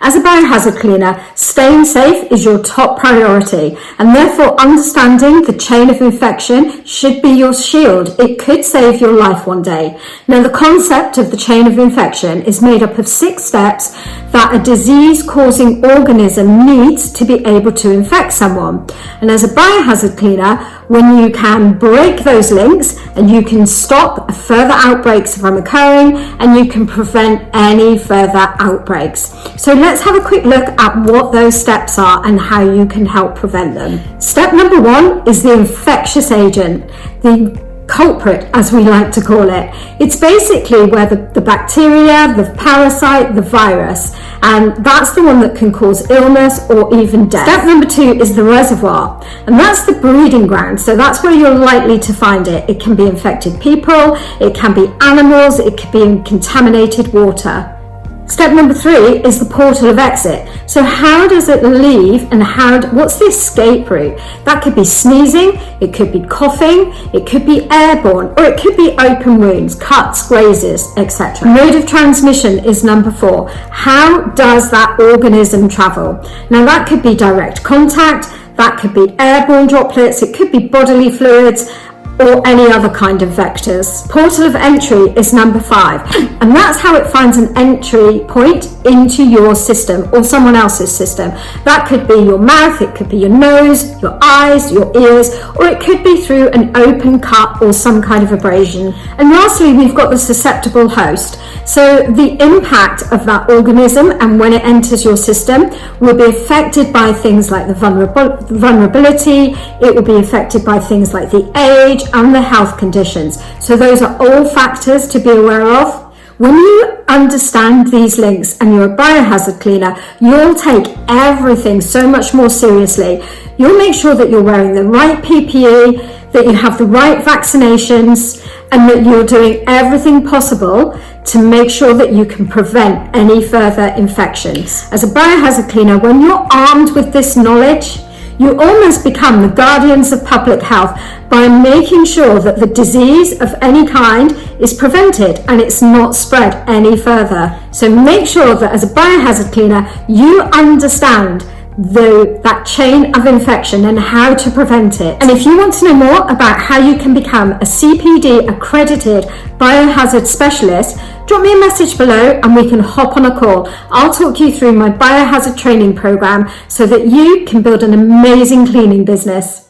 As a biohazard cleaner, staying safe is your top priority, and therefore understanding the chain of infection should be your shield. It could save your life one day. Now, the concept of the chain of infection is made up of 6 steps that a disease-causing organism needs to be able to infect someone. And as a biohazard cleaner, when you can break those links and you can stop further outbreaks from occurring and you can prevent any further outbreaks. So let's have a quick look at what those steps are and how you can help prevent them. Step number 1 is the infectious agent, the culprit, as we like to call it. It's basically where the bacteria, the parasite, the virus, and that's the one that can cause illness or even death. Step number 2 is the reservoir, and that's the breeding ground. So that's where you're likely to find it. It can be infected people, it can be animals, it could be in contaminated water. Step number 3 is the portal of exit. So how does it leave and what's the escape route? That could be sneezing, it could be coughing, it could be airborne, or it could be open wounds, cuts, grazes, etc. Mode of transmission is number 4. How does that organism travel? Now that could be direct contact, that could be airborne droplets, it could be bodily fluids, or any other kind of vectors. Portal of entry is number 5, and that's how it finds an entry point into your system or someone else's system. That could be your mouth, it could be your nose, your eyes, your ears, or it could be through an open cut or some kind of abrasion. And lastly, we've got the susceptible host. So the impact of that organism and when it enters your system will be affected by things like the vulnerability, it will be affected by things like the age and the health conditions. So those are all factors to be aware of. When you understand these links and you're a biohazard cleaner, you'll take everything so much more seriously. You'll make sure that you're wearing the right PPE, that you have the right vaccinations, and that you're doing everything possible to make sure that you can prevent any further infections. As a biohazard cleaner, when you're armed with this knowledge, you almost become the guardians of public health by making sure that the disease of any kind is prevented and it's not spread any further. So make sure that as a biohazard cleaner, you understand that chain of infection and how to prevent it. And if you want to know more about how you can become a CPD accredited biohazard specialist, drop me a message below and we can hop on a call. I'll talk you through my biohazard training program so that you can build an amazing cleaning business.